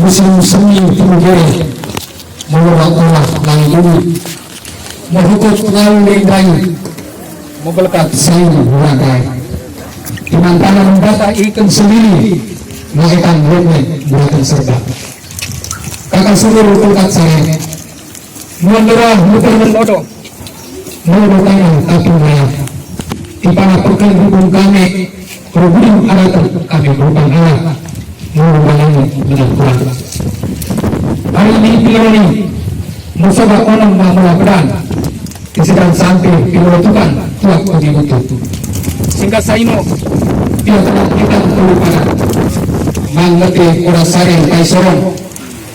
musim semi pinggir menolak lang ini mahukot lang legay mabalakat sa burakay imantanan ng bata ikan sendiri makitang rumit buatan serba kakasulir utukat saya menderah muter berbodoh menurutkan taping raya ipanapakan hukum kami problem ada kami berubah anak mengulangi dengan kurang. Hari ini pilih musuh orang melakukan kesedang sampai pilotukan tuak bagi itu. Singkat saya mau dia telah kita terlupakan mengerti orang sari kai sorong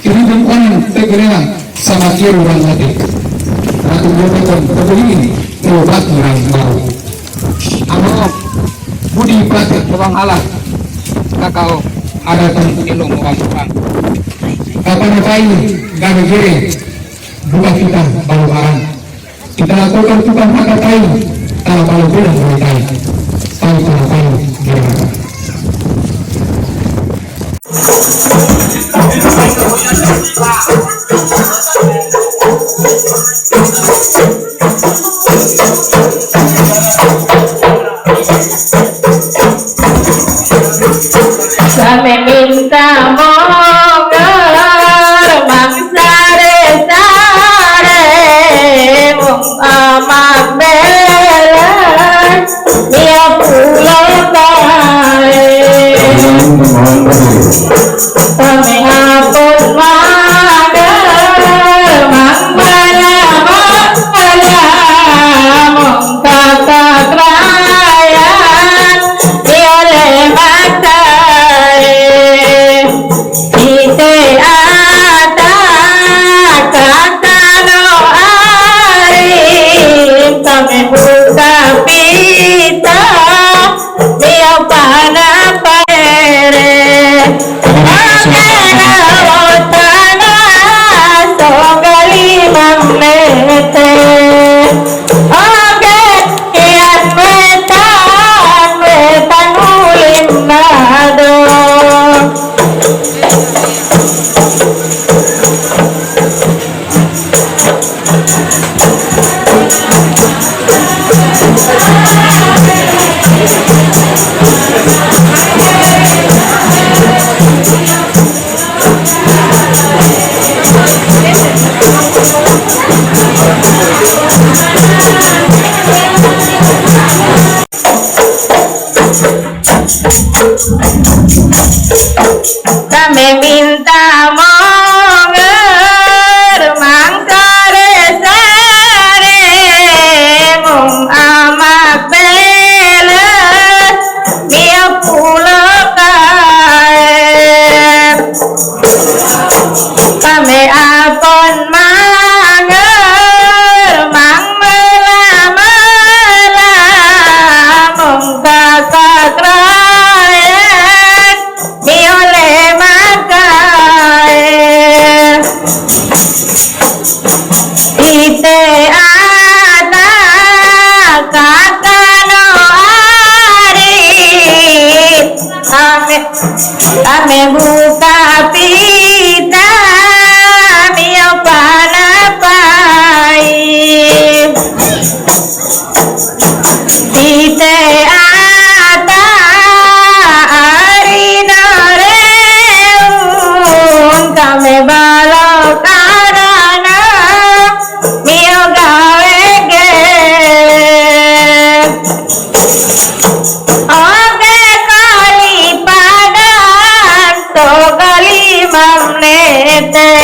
kiri dan kanan tegera sama kiri orang mati. Ratu berikut begini terobat orang mau. Amok budi praktek bawang alat kakao ada pun ilmu orang-orang kapan kain gana gere buka kita balu barang kita lakukan tukang pakai kain kalau balu bilang mulai kain tahu kain gere Kami minta moga mangsare-sare mung amak belan dia pulau tae kami hapun mager mangmala mung kakak rakyat dia lematai ite ada kakano ari kami buka pita dia pana pere agena otana sogali mamete agen wetan ulim nado. Kami minta monger mangsare-sare mung amak belan dia pulau kae kami apon manger mang mela-mela mung kakak rakyat dia lemakai ite ada kakano ari kami buka pita mio panapai ite ada ari nareun kami balok karana mio gawe ge oke kali padan to kali mamnete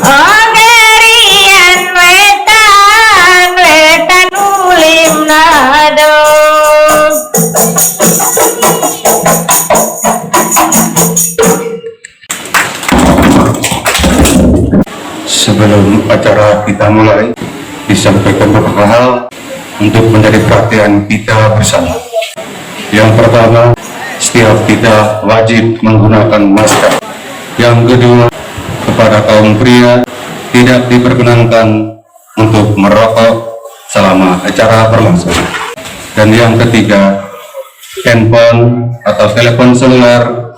oke rian wetan ulim nado. Sebelum acara kita mulai, disampaikan beberapa hal untuk menjadi perhatian kita bersama. Yang pertama, setiap kita wajib menggunakan masker. Yang kedua, kepada kaum pria tidak diperkenankan untuk merokok selama acara berlangsung. Dan yang ketiga, handphone atau telepon seluler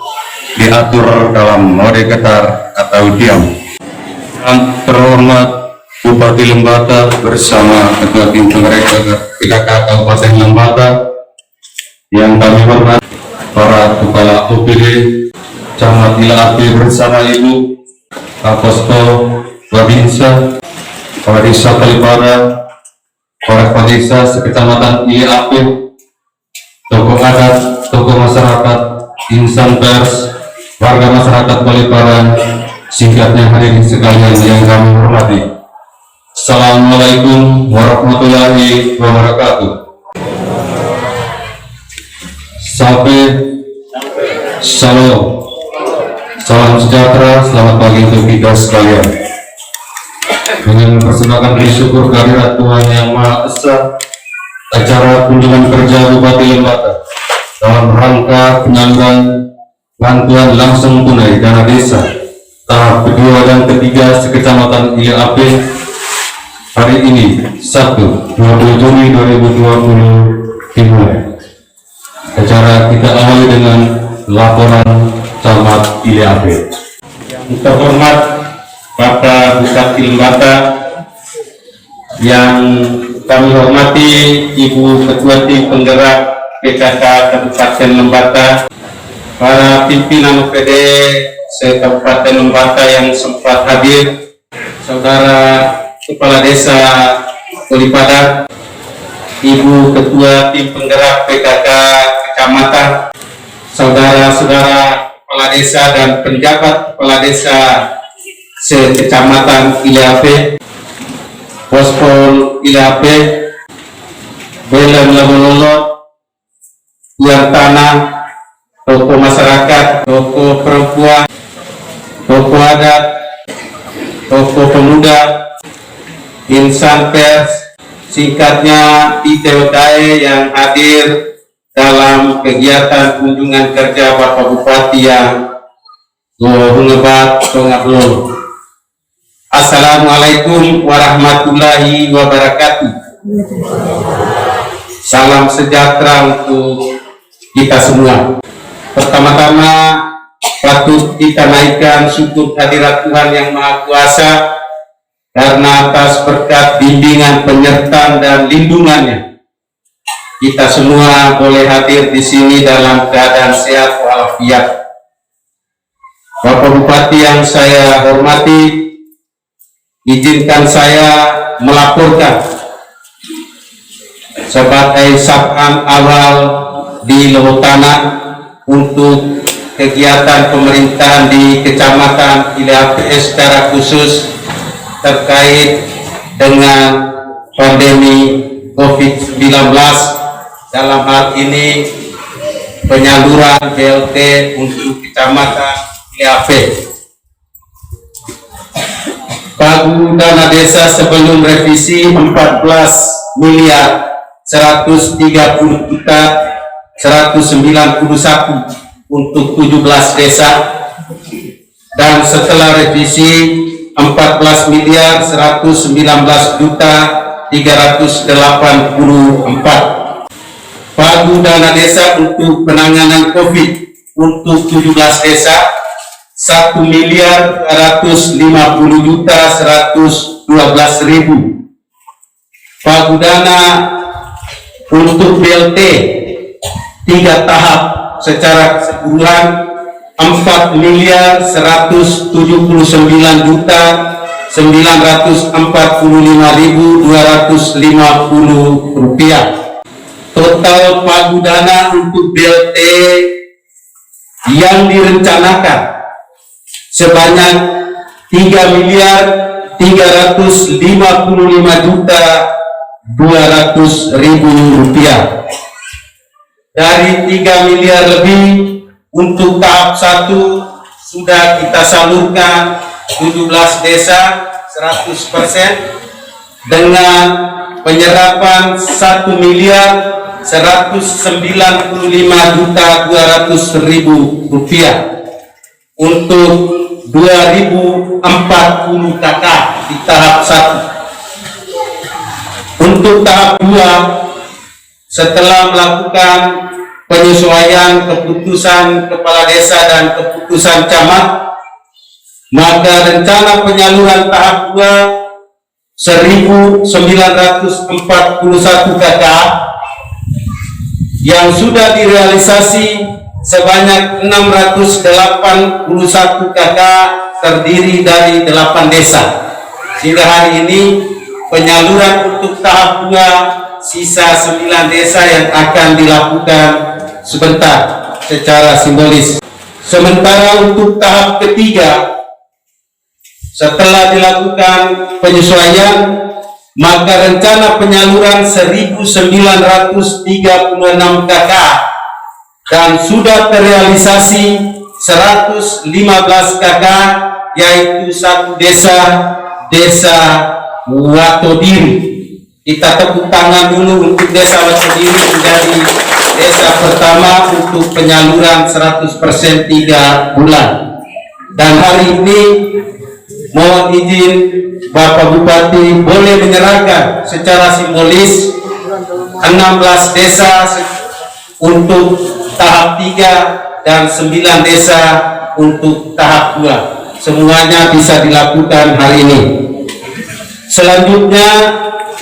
diatur dalam mode getar atau diam. Yang terhormat Bupati Lembata bersama Ketua Tim Penggerak PKK Kabupaten Lembata, yang kami hormat para kepala OPD Camat Ila Api bersama Ibu Kaposko Babinsa, Kepala Desa Kalipara, para kepala desa sekecamatan Ila Api, tokoh adat, tokoh masyarakat, insan pers, warga masyarakat Kalipara, singkatnya hadirin sekalian yang kami hormati. Assalamualaikum warahmatullahi wabarakatuh. Shalom, salam sejahtera, selamat pagi untuk kita sekalian. Dengan mempersembahkan bersyukur kehadirat Tuhan Yang Maha Esa, acara kunjungan kerja Bupati Lembata dalam rangka penyaluran bantuan langsung tunai dana desa tahap kedua dan ketiga sekecamatan Ila Ape hari ini Sabtu 20 Juni 2020 dimulai. Acara kita awali dengan laporan Camat Ila Ape. Yang terhormat Bapak Bupati Lembata yang kami hormati Ibu Ketua Tim Penggerak PKK Kabupaten Lembata, para pimpinan OPD se-Kabupaten Lembata yang sempat hadir, Saudara Kepala Desa Kolipadat, Ibu Ketua Tim Penggerak PKK Kecamatan, saudara-saudara kepala desa dan penjabat kepala desa se-Kecamatan Ileape, Pospol Ileape, Belen Lebololo, Tuan Tanah, tokoh masyarakat, tokoh perempuan, tokoh adat, tokoh pemuda, insan pers, singkatnya ITOKAE yang hadir dalam kegiatan kunjungan kerja Bapak Bupati yang mengebat Tongablon. Assalamualaikum warahmatullahi wabarakatuh. Salam sejahtera untuk kita semua. Pertama-tama patut kita naikkan syukur hadirat Tuhan Yang Maha Kuasa karena atas berkat bimbingan, penyertaan dan lindungannya kita semua boleh hadir di sini dalam keadaan sehat walafiat. Bapak Bupati yang saya hormati, izinkan saya melaporkan sebagai sabhan awal di Lewotana untuk kegiatan pemerintahan di Kecamatan Ileape secara khusus terkait dengan pandemi COVID-19, dalam hal ini penyaluran BLT untuk Kecamatan Ileape. Pagu dana desa sebelum revisi 14 miliar 130 juta 191 untuk 17 desa, dan setelah revisi 14 miliar 119 juta 384. Pagu dana desa untuk penanganan COVID untuk 17 desa 1 miliar 250 juta 112 ribu. Pagu dana untuk BLT 3 tahap secara keseluruhan 4 miliar 179 juta 945.250 rupiah. Total pagu dana untuk BLT yang direncanakan sebanyak 3 miliar 355 juta 200.000 rupiah. Dari 3 miliar lebih untuk tahap 1 sudah kita salurkan 17 desa 100% dengan penyerapan 1 miliar 195 juta 200.000 rupiah untuk 2040 KK di tahap 1. Untuk tahap 2, setelah melakukan penyesuaian keputusan kepala desa dan keputusan camat, maka rencana penyaluran tahap 2 1941 KK yang sudah direalisasi sebanyak 681 KK terdiri dari 8 desa. Hingga hari ini penyaluran untuk tahap 2 sisa 9 desa yang akan dilakukan sebentar secara simbolis. Sementara untuk tahap ketiga, setelah dilakukan penyesuaian, maka rencana penyaluran 1936 KK dan sudah terrealisasi 115 KK, yaitu satu desa Watodiri. Kita tepuk tangan dulu untuk desa Watodiri menjadi desa pertama untuk penyaluran 100% 3 bulan. Dan hari ini mohon izin Bapak Bupati boleh menyerahkan secara simbolis 16 desa untuk tahap 3 dan 9 desa untuk tahap 2. Semuanya bisa dilakukan hari ini. Selanjutnya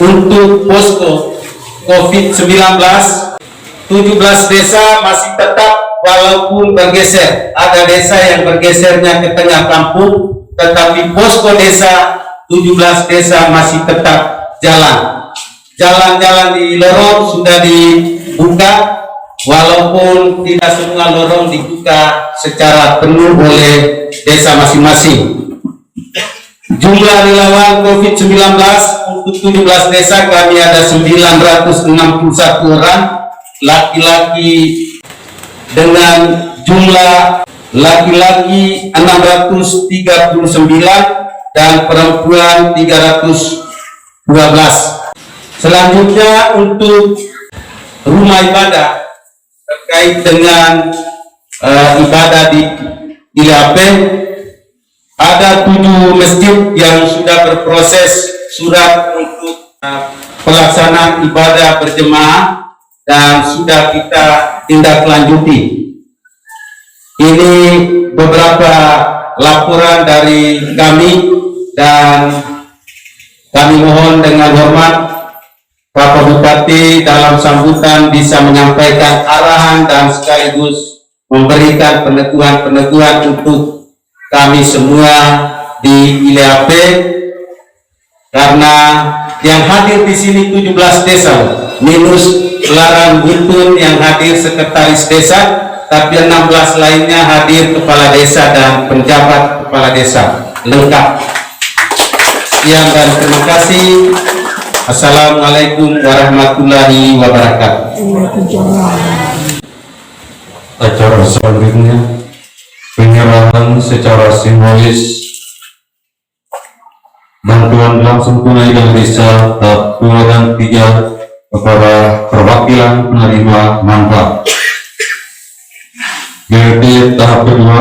untuk posko COVID-19, 17 desa masih tetap walaupun bergeser. Ada desa yang bergesernya ke tengah kampung, tetapi posko desa 17 desa masih tetap jalan. Jalan-jalan di lorong sudah dibuka, walaupun tidak semua lorong dibuka secara penuh oleh desa masing-masing. Jumlah relawan COVID-19 untuk 17 desa kami ada 961 orang, laki-laki dengan jumlah laki-laki 639 dan perempuan 312. Selanjutnya untuk rumah ibadah terkait dengan ibadah di ILAP, ada 7 masjid yang sudah berproses surat untuk pelaksanaan ibadah berjemaah dan sudah kita tindak lanjuti. Ini beberapa laporan dari kami dan kami mohon dengan hormat Bapak Bupati dalam sambutan bisa menyampaikan arahan dan sekaligus memberikan peneguhan-peneguhan untuk kami semua di ILAP, karena yang hadir di sini 17 desa minus Larang Buntun yang hadir sekretaris desa, tapi 16 lainnya hadir kepala desa dan penjabat kepala desa lengkap. Sekian dan terima kasih. Assalamualaikum warahmatullahi wabarakatuh. Acara selanjutnya penyerahan secara simbolis bantuan langsung tunai dari desa tahap 2 dan 3 kepada perwakilan penerima manfaat. BRT tahap kedua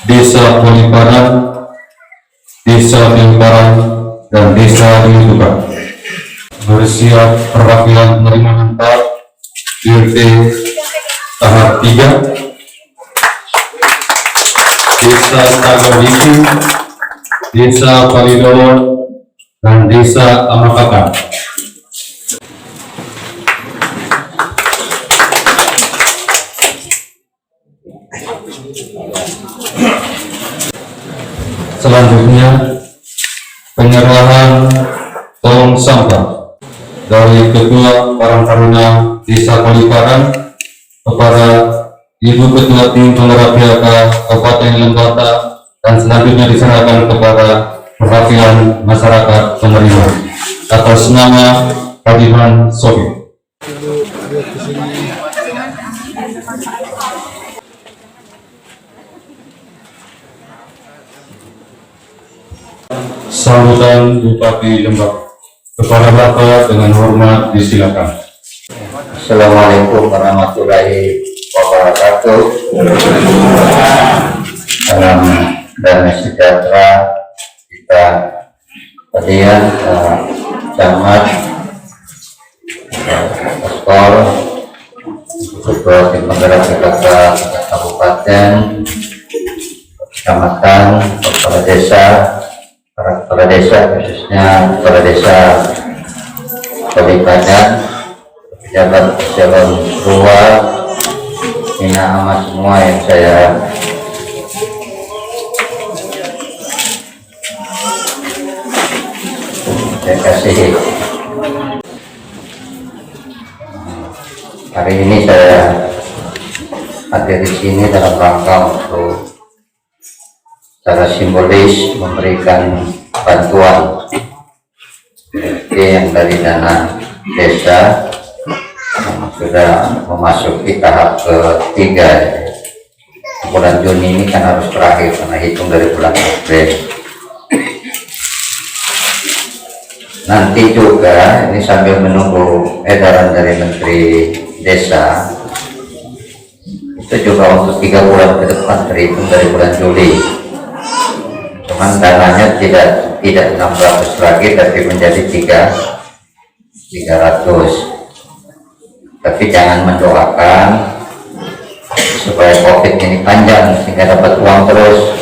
Desa Poliparan, Desa Pilparan, dan Desa Diutukan. Bersiap perwakilan penerima manfaat BRT tahap 3 Desa Tagawisi, Desa Palidowo, dan Desa Amakaka. Selanjutnya penyerahan tong sampah dari Ketua Karang Taruna Desa Poliparan kepada Ibu Ketua Tim Penggerak PHK Kabupaten Lembata, dan selanjutnya diserahkan kepada perwakilan masyarakat penerima atas nama Kadiman Sobi. Sambutan Bupati Lembata. Kepada Bapak dengan hormat disilakan. Assalamualaikum warahmatullahi wabarakatuh. Salam damai sejahtera kita kalian, camat, paspor, ketua tim penggerak PKK kabupaten, kecamatan, kepala desa, para kepala desa, khususnya kepala desa Poliparan, pejabat eselon 2, Ina Amas semua yang saya kasih. Hari ini saya hadir di sini dalam rangka untuk secara simbolis memberikan bantuan yang dari dana desa yang sudah memasuki tahap ketiga. Bulan Juni ini kan harus berakhir karena hitung dari bulan April. Nanti juga ini sambil menunggu edaran dari Menteri Desa, itu juga untuk 3 bulan ke depan terhitung dari bulan Juli. Cuman dananya tidak 600 lagi, tapi menjadi 300. Tapi jangan mendoakan supaya COVID ini panjang sehingga dapat uang terus.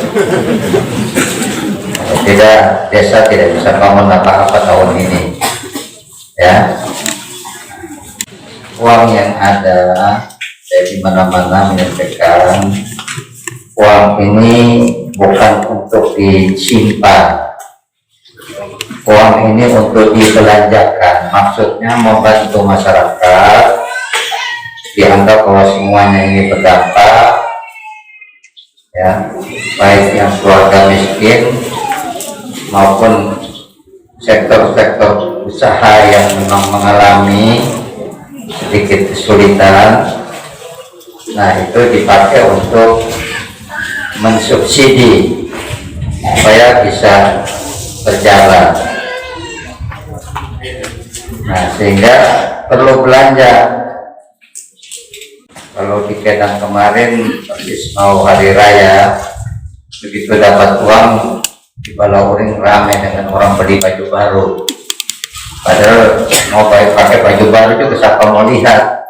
Kalau desa tidak bisa bangun apa-apa tahun ini, ya. Uang yang ada dari mana-mana menyampaikan uang ini bukan untuk disimpan, uang ini untuk dibelanjakan, maksudnya membantu masyarakat, dianggap bahwa semuanya ini berdampak, ya, baik yang keluarga miskin maupun sektor-sektor usaha yang memang mengalami sedikit kesulitan. Nah, itu dipakai untuk mensubsidi supaya bisa berjalan. Nah, sehingga perlu belanja. Kalau di Kedang kemarin persis mau hari raya, begitu dapat uang di Balauring ramai dengan orang beli baju baru. Padahal mau pakai baju baru itu siapa mau lihat.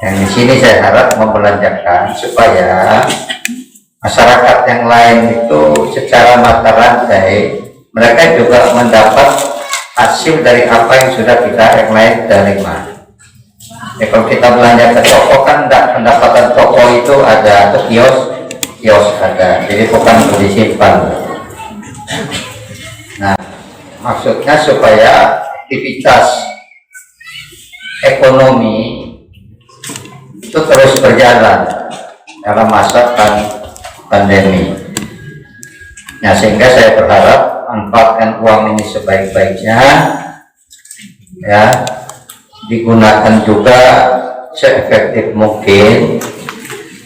Yang di sini saya harap membelanjakan supaya masyarakat yang lain itu secara mata rantai mereka juga mendapat hasil dari apa yang sudah kita yang lain terima. Ya, kalau kita belanja ke toko kan pendapatan toko itu ada, ke kios ada, jadi bukan untuk disimpan. Nah, maksudnya supaya aktivitas ekonomi itu terus berjalan dalam masa pandemi. Nah, sehingga saya berharap manfaatkan uang ini sebaik-baiknya, ya, digunakan juga seefektif mungkin,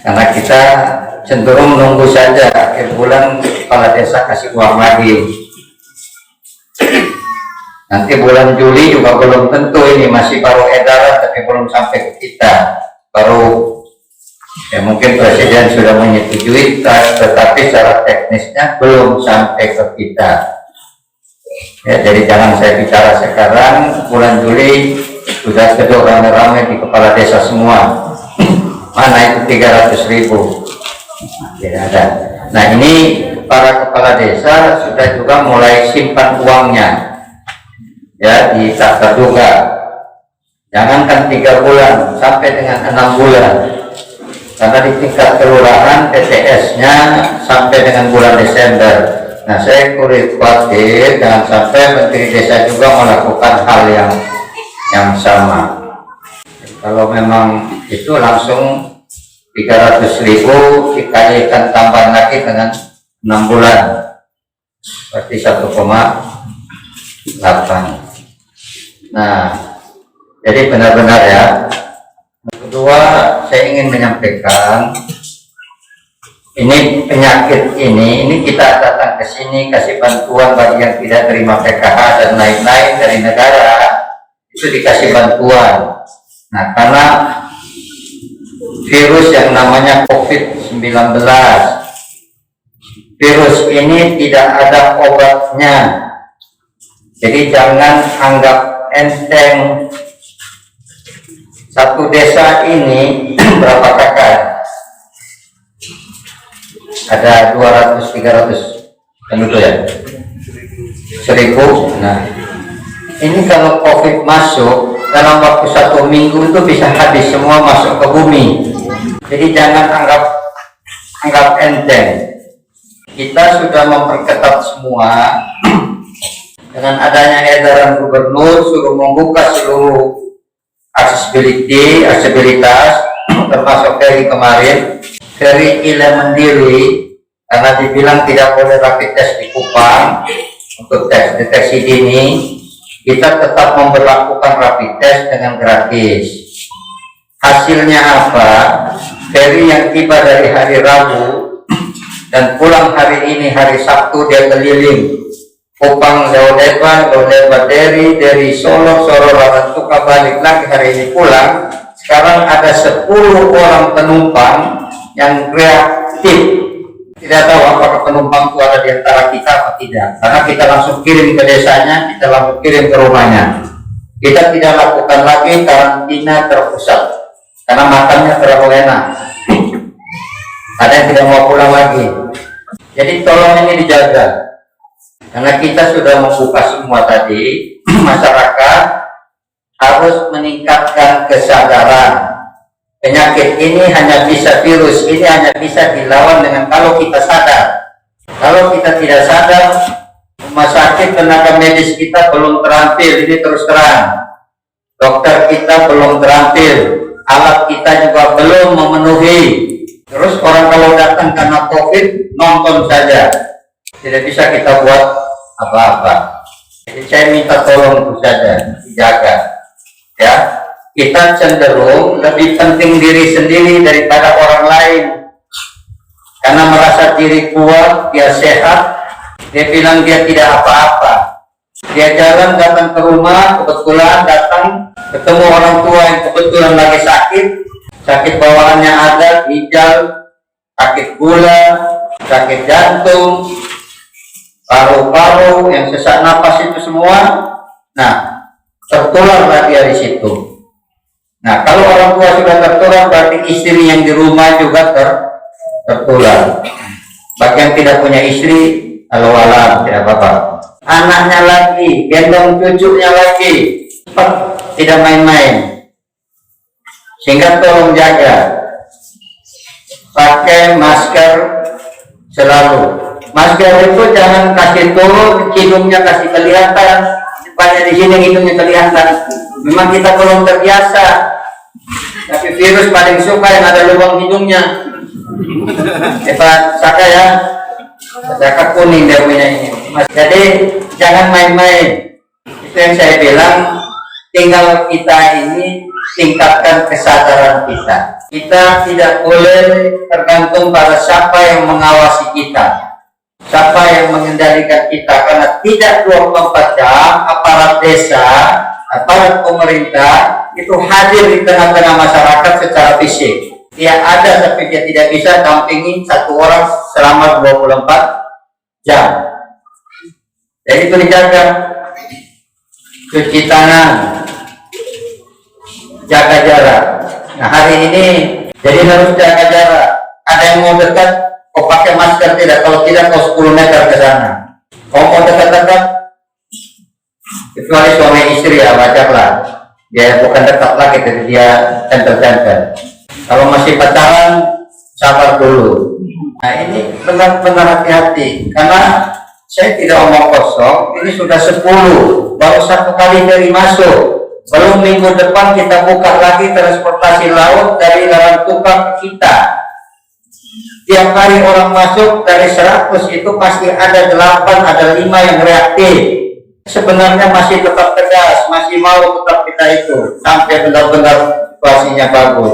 karena kita cenderung menunggu saja akhir bulan kepala desa kasih uang lagi. Nanti bulan Juli juga belum tentu, ini masih baru edaran tapi belum sampai ke kita, baru ya mungkin presiden sudah menyetujui, tetapi secara teknisnya belum sampai ke kita. Ya, jadi jangan saya bicara sekarang, bulan Juli sudah kedua rame-rame di kepala desa semua. Mana itu 300.000? Tidak ada. Nah, ini para kepala desa sudah juga mulai simpan uangnya, ya, di tak terduga. Jangankan 3 bulan, sampai dengan 6 bulan. Karena di tingkat kelurahan TTS-nya sampai dengan bulan Desember. Nah, saya khawatir jangan sampai Menteri Desa juga melakukan hal yang sama. Kalau memang itu langsung 300.000 dikalikan tambah lagi dengan 6 bulan, berarti 1,8. Nah, jadi benar-benar ya. Kedua, saya ingin menyampaikan ini penyakit ini kita datang ke sini kasih bantuan bagi yang tidak terima PKH dan lain-lain dari negara, itu dikasih bantuan. Nah, karena virus yang namanya COVID-19, virus ini tidak ada obatnya, jadi jangan anggap enteng. Satu desa ini berapa kakak? Ada 200-300 penduduk ya? 1.000. Nah, ini kalau COVID masuk dalam waktu 1 minggu itu bisa habis semua masuk ke bumi. Jadi jangan anggap enteng. Kita sudah memperketat semua dengan adanya edaran gubernur suruh membuka seluruh aksesibilitas, termasuk dari kemarin dari Ila Mandiri, karena dibilang tidak boleh rapid test di Kupang untuk tes deteksi dini, kita tetap memberlakukan rapid test dengan gratis. Hasilnya apa? Ferry yang tiba dari hari Rabu dan pulang hari ini hari Sabtu, dia keliling Kupang, Leoleba dari Solo, Larantuka, balik lagi hari ini pulang. Sekarang ada 10 orang penumpang yang reaktif. Tidak tahu apakah penumpang itu ada di antara kita atau tidak, karena kita langsung kirim ke desanya, kita langsung kirim ke rumahnya. Kita tidak lakukan lagi karantina terpusat karena makannya terlalu enak. Ada yang tidak mau pulang lagi. Jadi tolong ini dijaga. Karena kita sudah membuka semua tadi, masyarakat harus meningkatkan kesadaran. Penyakit ini hanya bisa, virus ini hanya bisa dilawan dengan kalau kita sadar. Kalau kita tidak sadar, rumah sakit tenaga medis kita belum terampil, ini terus terang. Dokter kita belum terampil, alat kita juga belum memenuhi. Terus orang kalau datang karena COVID, nonton saja. Tidak bisa kita buat apa-apa. Jadi saya minta tolong itu saja, dijaga. Ya, kita cenderung lebih penting diri sendiri daripada orang lain. Karena merasa diri kuat, dia sehat, dia bilang dia tidak apa-apa. Dia jalan datang ke rumah, kebetulan datang ketemu orang tua yang kebetulan lagi sakit bawaannya ada, ginjal, sakit gula, sakit jantung, paru-paru, yang sesak napas itu semua. Nah, tertularlah dia di situ. Nah, kalau orang tua sudah tertular, berarti istri yang di rumah juga tertular. Bagi yang tidak punya istri, alam tidak apa-apa. Anaknya lagi, gendong cucunya lagi, tidak main-main. Sehingga tolong jaga, pakai masker selalu. Masker itu jangan kasih turun, hidungnya kasih kelihatan, depannya di sini hidungnya kelihatan. Memang kita belum terbiasa, tapi virus paling suka yang ada lubang hidungnya. Pak Saka ya, Saka kuning dia punya ini. Jadi jangan main-main. Itu yang saya bilang, tinggal kita ini tingkatkan kesadaran kita. Kita tidak boleh tergantung pada siapa yang mengawasi kita, siapa yang mengendalikan kita, karena tidak 24 jam aparat desa, aparat pemerintah itu hadir di tengah-tengah masyarakat secara fisik. Dia ada tapi dia tidak bisa dampingi satu orang selama 24 jam. Jadi itu dijaga. Cuci tangan, jaga jarak. Nah, hari ini jadi harus jaga jarak. Ada yang mau dekat, kau pakai masker tidak? Kalau tidak, kau 10 meter ke sana. Kau mau dekat-dekat, kecuali suami istri ya, wajarlah. Dia bukan dekat lagi, jadi dia tempel-tempel. Kalau masih pacaran, sabar dulu. Nah, ini benar-benar hati-hati, karena saya tidak omong kosong. Ini sudah 10, baru 1 kali dari masuk. Belum minggu depan kita buka lagi transportasi laut dari Laran Tuka ke kita. Tiap hari orang masuk dari 100 itu pasti ada 8, ada 5 yang reaktif. Sebenarnya masih tetap tegas, masih mau tetap kita itu sampai benar-benar situasinya bagus.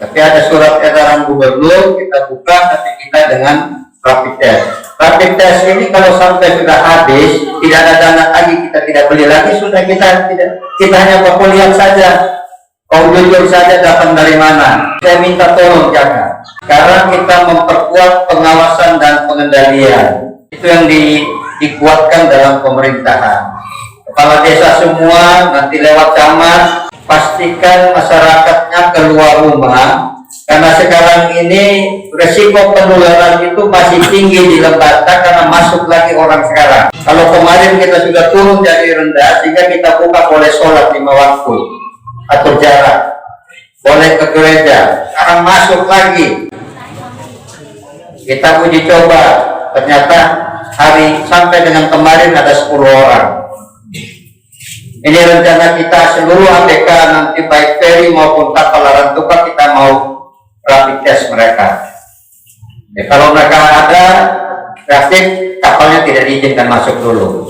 Tapi ada surat edaran gubernur, kita buka, tapi kita dengan rapid test. Rapid test ini kalau sampai sudah habis, tidak ada dana lagi, kita tidak beli lagi, sudah kita hanya baku lihat saja. Kau jujur saja datang dari mana. Saya minta tolong jaga. Sekarang kita memperkuat pengawasan dan pengendalian. Itu yang dikuatkan dalam pemerintahan. Kepala desa semua nanti lewat camat, pastikan masyarakatnya keluar rumah, karena sekarang ini resiko penularan itu masih tinggi di Lembata karena masuk lagi orang sekarang. Kalau kemarin kita sudah turun jadi rendah, sehingga kita buka boleh sholat 5 waktu, atur jarak, boleh ke gereja. Sekarang masuk lagi, kita uji coba, ternyata hari sampai dengan kemarin ada 10 orang. Ini rencana kita seluruh ABK nanti baik ferry maupun kapal Laran Tuka kita mau rapid test mereka. Ya, kalau mereka ada reaktif, kapalnya tidak diizinkan masuk dulu.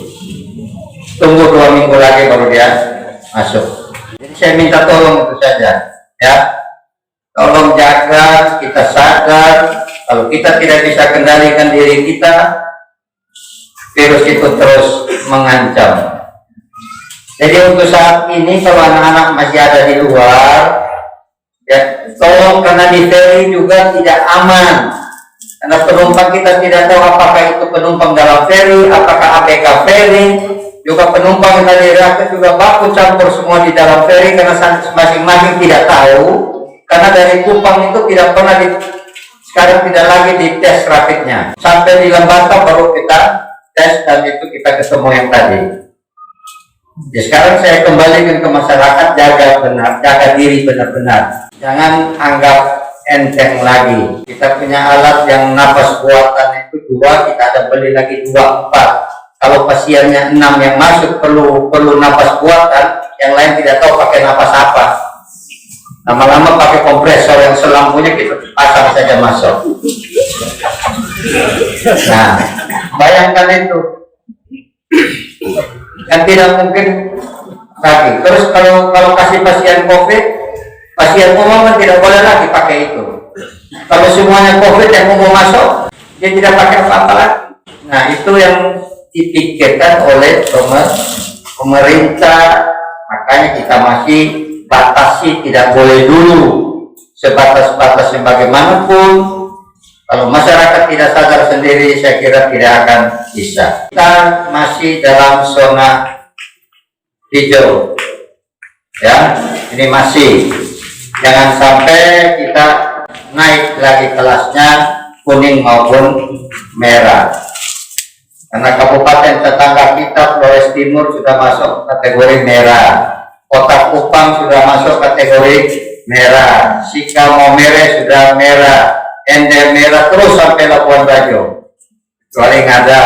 Tunggu 2 minggu lagi baru dia masuk. Jadi saya minta tolong itu saja, ya. Tolong jaga, kita sadar kalau kita tidak bisa kendalikan diri kita, virus itu terus mengancam. Jadi untuk saat ini kalau anak-anak masih ada di luar, ya tolong, karena di ferry juga tidak aman. Karena penumpang kita tidak tahu apakah itu penumpang dalam ferry, apakah ABK ferry, juga penumpang yang tadi reaktif juga baku campur semua di dalam ferry karena masing-masing tidak tahu. Karena dari Kupang itu tidak pernah Sekarang tidak lagi dites rapidnya, sampai di Lembata baru kita tes dan itu kita ketemu yang tadi. Ya, sekarang saya kembalikan ke masyarakat, jaga benar, jaga diri benar-benar. Jangan anggap enteng lagi. Kita punya alat yang napas buatan itu 2, kita ada beli lagi 2, 4. Kalau pasiennya 6 yang masuk perlu napas buatan, yang lain tidak tahu pakai napas apa. Lama-lama pakai kompresor yang selampunya kita pasang saja masuk. Nah, bayangkan itu. Kan tidak mungkin lagi. Terus kalau kasih pasien COVID, pasien umum kan tidak boleh lagi pakai itu. Kalau semuanya COVID yang umum masuk, dia tidak pakai apa-apa lagi. Nah, itu yang dipikirkan oleh pemerintah. Makanya kita masih batasi, tidak boleh dulu sebatas-batasnya bagaimanapun. Kalau masyarakat tidak sadar sendiri, saya kira tidak akan bisa. Kita masih dalam zona hijau, ya. Ini masih, jangan sampai kita naik lagi kelasnya kuning maupun merah. Karena kabupaten tetangga kita Flores Timur sudah masuk kategori merah, Kota Kupang sudah masuk kategori merah, Sika Momere sudah merah, Ende merah, terus sampai Labuan Bajo. Kecuali Ngada,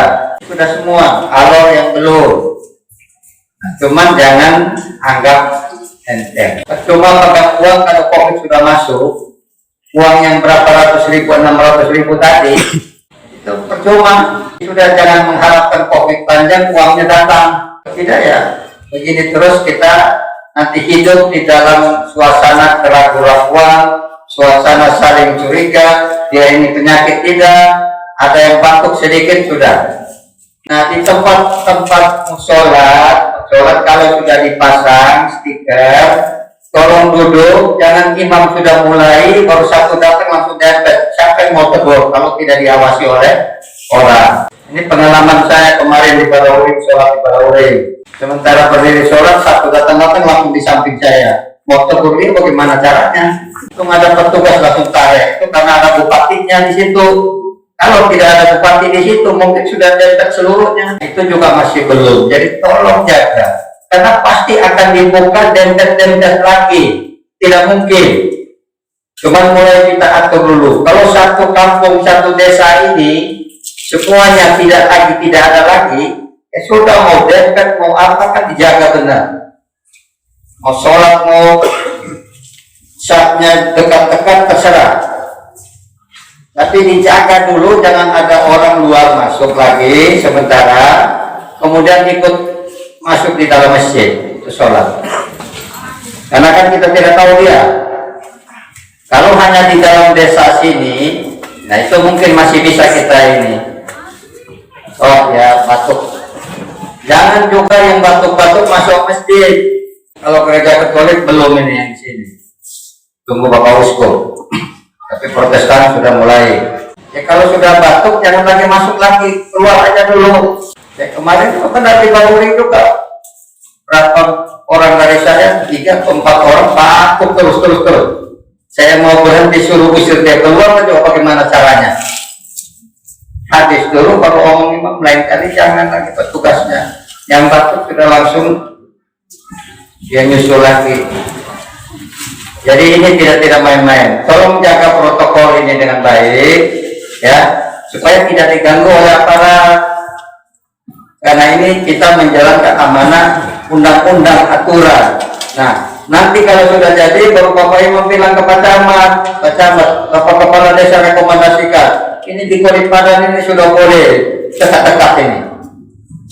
sudah semua. Alor yang belum. Nah, cuman jangan anggap enteng. Cuma pakai uang kalau COVID sudah masuk, uang yang berapa ratus ribu, 600 ribu tadi, itu percuma. Sudah jangan mengharapkan COVID panjang, uangnya datang. Tidak ya. Begini terus kita nanti hidup di dalam suasana keraguan-raguan, suasana saling curiga, dia ini penyakit tidak, ada yang batuk sedikit sudah. Nah, di tempat-tempat sholat kalau sudah dipasang stiker, tolong duduk, jangan imam sudah mulai, baru satu datang langsung dempet. Siapa yang mau tegur kalau tidak diawasi oleh orang? Ini pengalaman saya kemarin di Balauri, sholat di Balauri. Sementara berdiri sholat, satu datang-datang langsung di samping saya. Mau tegur dia bagaimana caranya? Itu ada petugas langsung tarik. Itu karena ada bupatinya di situ. Kalau tidak ada bupati di situ, mungkin sudah dempet seluruhnya. Itu juga masih belum. Jadi tolong jaga. Karena pasti akan dibuka dempet-dempet lagi. Tidak mungkin. Cuman mulai kita atur dulu. Kalau satu kampung, satu desa ini semuanya tidak ada lagi, ya sudah, mau dempet mau apa kan dijaga benar. Mau sholat mau saatnya dekat-dekat terserah. Tapi dijaga dulu, jangan ada orang luar masuk lagi sementara, kemudian ikut masuk di dalam masjid itu sholat. Karena kan kita tidak tahu dia. Kalau hanya di dalam desa sini, nah itu mungkin masih bisa kita ini. Oh ya, batuk. Jangan juga yang batuk-batuk masuk masjid. Kalau gereja Katolik belum ini yang di sini. Tunggu Bapak Uskup. Tapi Protestan sudah mulai. Ya kalau sudah batuk jangan lagi masuk lagi, keluar aja dulu. Ya kemarin itu kan dari Balauri juga. Berapa orang dari saya, 3 atau 4 orang batuk terus. Saya mau berhenti suruh usir dia keluar, coba bagaimana caranya? Hadis dulu baru omong imam, lain kali jangan lagi petugasnya. Yang batuk sudah langsung dia nyusul lagi. Jadi ini tidak main-main. Tolong jaga protokol ini dengan baik, ya, supaya tidak diganggu oleh aparat. Karena ini kita menjalankan amanah undang-undang aturan. Nah, nanti kalau sudah jadi baru Bapak Imam bilang kepada camat, Bapak Kepala Desa rekomendasikan. Ini di Kodipadan ini sudah boleh dekat-dekat ini.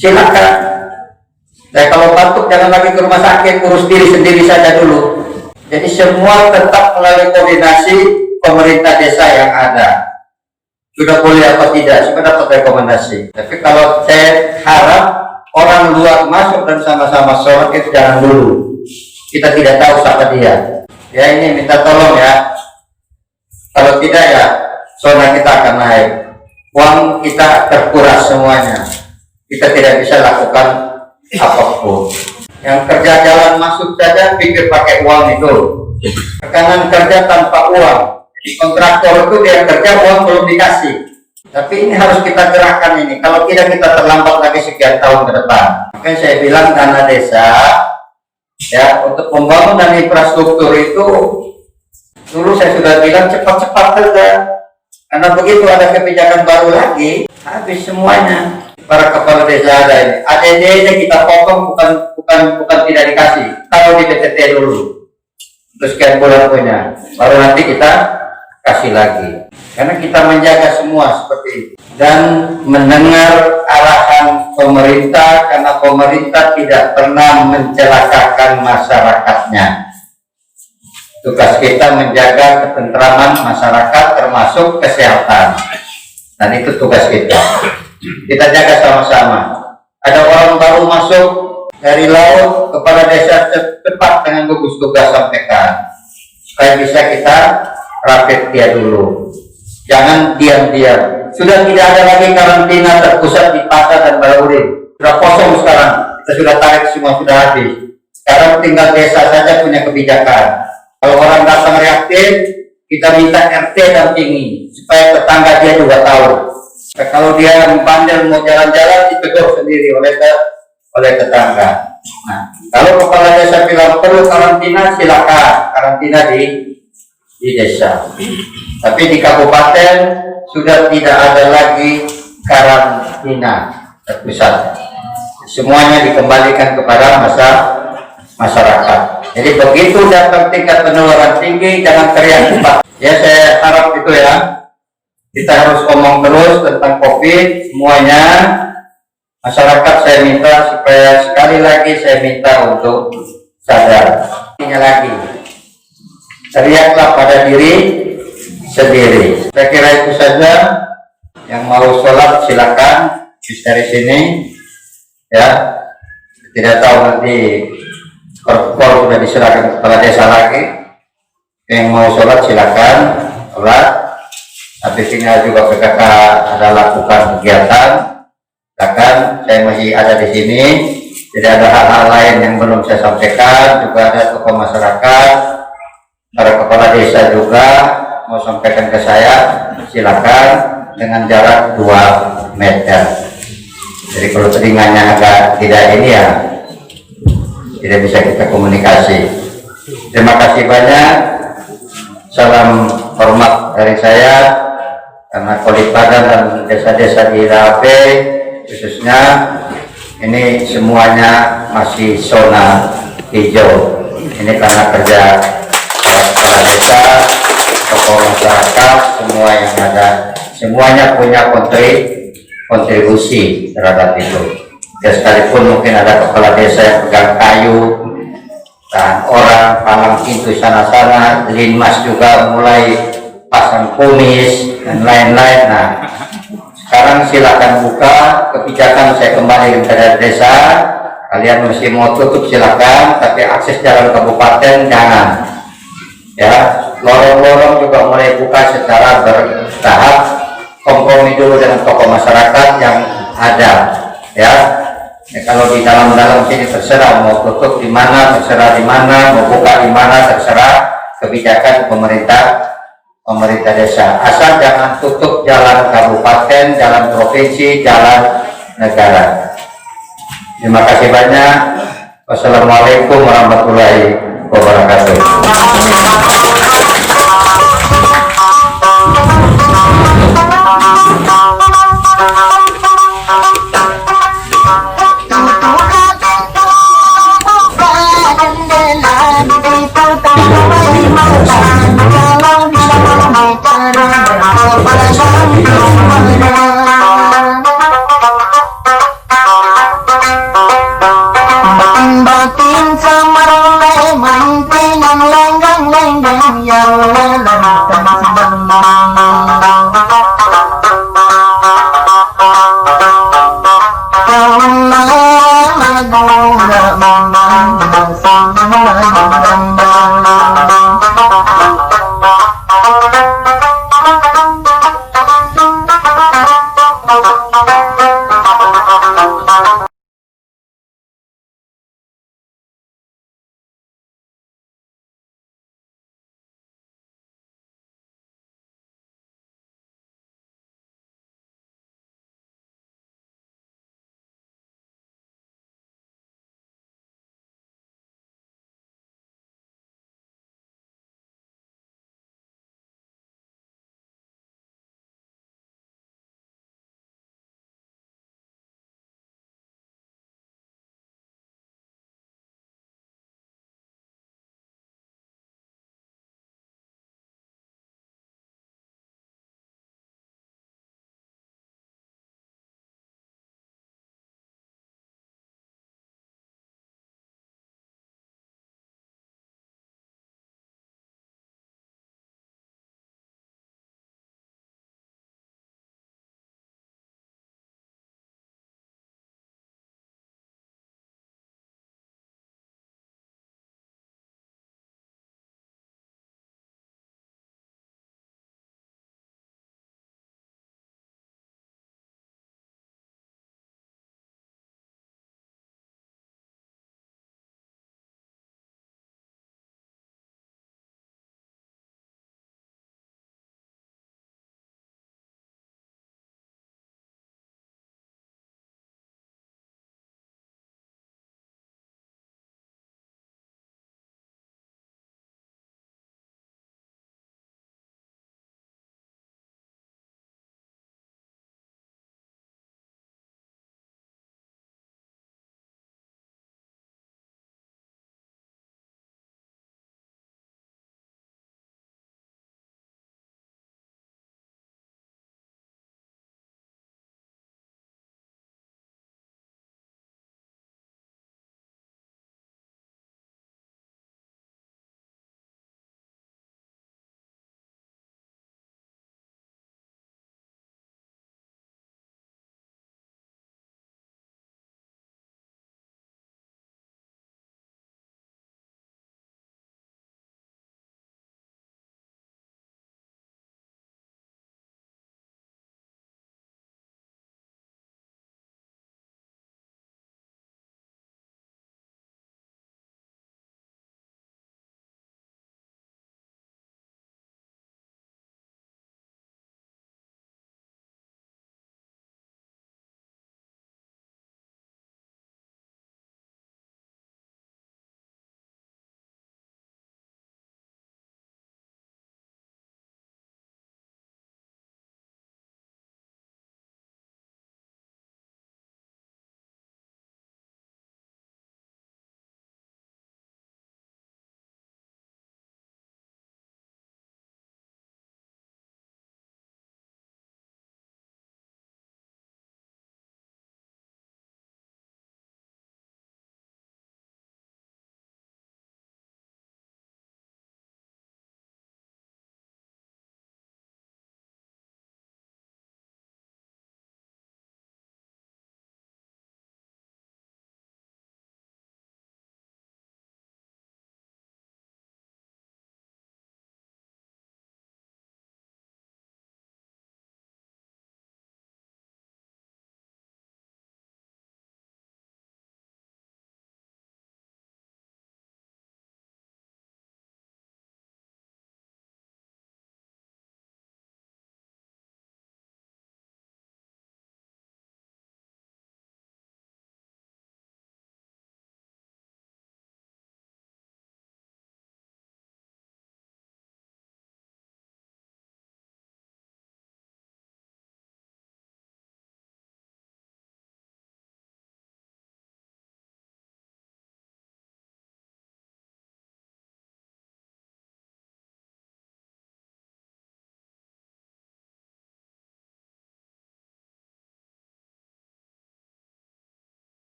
Silakan. Nah, kalau batuk jangan lagi ke rumah sakit, urus diri sendiri saja dulu. Jadi semua tetap melalui koordinasi pemerintah desa yang ada. Sudah boleh apa tidak, sudah dapat rekomendasi. Tapi kalau saya harap orang luar masuk dan sama-sama sholat itu jangan dulu. Kita tidak tahu siapa dia. Ya ini minta tolong ya. Kalau tidak ya, zona kita akan naik. Uang kita terkuras semuanya. Kita tidak bisa lakukan apapun. Yang kerja jalan masuk saja pikir pakai uang itu. Tekanan kerja tanpa uang Kontraktor itu dia kerja uang belum dikasih. Tapi ini harus kita gerakkan ini. Kalau tidak kita terlambat lagi sekian tahun ke depan. Makanya saya bilang dana desa ya untuk pembangunan infrastruktur itu dulu saya sudah bilang cepat-cepat saja. Karena begitu ada kebijakan baru lagi, habis semuanya. Para kepala desa ada ini. ADD-nya kita potong bukan tidak dikasih. Taruh di PTT dulu. Terus sekian bulan punya. Baru nanti kita kasih lagi. Karena kita menjaga semua seperti itu. Dan mendengar arahan pemerintah karena pemerintah tidak pernah mencelakakan masyarakatnya. Tugas kita menjaga ketentraman masyarakat termasuk kesehatan. Dan itu tugas kita. Kita jaga sama-sama. Ada orang baru masuk dari laut, kepala desa cepat dengan gugus tugas sampaikan. Supaya bisa kita rapid dia dulu. Jangan diam-diam. Sudah tidak ada lagi karantina terpusat di pasar dan Balaudin. Sudah kosong sekarang. Kita sudah tarik semua, sudah habis. Sekarang tinggal desa saja punya kebijakan. Kalau orang datang reaktif, kita minta RT dampingi supaya tetangga dia juga tahu. Nah, kalau dia membandel mau jalan-jalan, ditegur sendiri oleh tetangga. Nah, kalau kepala desa bilang perlu karantina, silakan karantina di desa. Tapi di kabupaten sudah tidak ada lagi karantina terpusat. Semuanya dikembalikan kepada masyarakat. Jadi begitu datang tingkat penularan tinggi, jangan teriak cepat. Ya saya harap itu ya. Kita harus ngomong terus tentang COVID semuanya. Masyarakat saya minta supaya sekali lagi saya minta untuk sadar. Ini lagi. Teriaklah pada diri sendiri. Saya kira itu saja. Yang mau sholat silakan dari sini. Ya. Tidak tahu nanti perpol sudah diserahkan kepala desa lagi. Yang mau sholat silakan sholat. Habis ini juga PKK ada lakukan kegiatan. Bahkan saya masih ada di sini. Tidak ada hal-hal lain yang belum saya sampaikan. Juga ada tokoh masyarakat, para kepala desa juga mau sampaikan ke saya. Silakan dengan jarak 2 meter. Jadi kalau telinganya agak tidak ini ya, tidak bisa kita komunikasi. Terima kasih banyak. Salam hormat dari saya. Karena Kolipadan dan desa-desa di RAP khususnya ini semuanya masih zona hijau. Ini karena kerja kepala desa, tokoh masyarakat, semua yang ada, semuanya punya kontribusi terhadap itu. Ya sekalipun mungkin ada kepala desa yang pegang kayu dan orang palang pintu sana-sana, linmas juga mulai pasang kumis dan lain-lain. Nah, sekarang silakan buka kebijakan. Saya kembali ke desa. Kalian mesti mau tutup silakan, tapi akses jalan kabupaten jangan. Ya, lorong-lorong juga mulai buka secara bertahap. Kompromi dulu dengan tokoh masyarakat yang ada. Ya, kalau di dalam sini terserah mau tutup di mana, terserah di mana, mau buka di mana, terserah kebijakan pemerintah desa. Asal jangan tutup jalan kabupaten, jalan provinsi, jalan negara. Terima kasih banyak. Wassalamualaikum warahmatullahi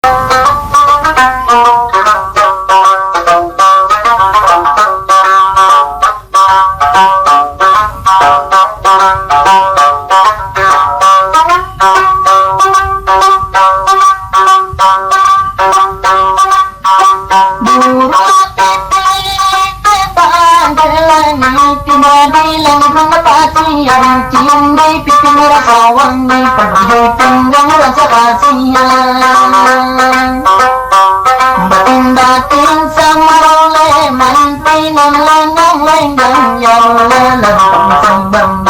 Hãy subscribe cho kênh Ghiền Mì Gõ để không bỏ lỡ những video hấp dẫn.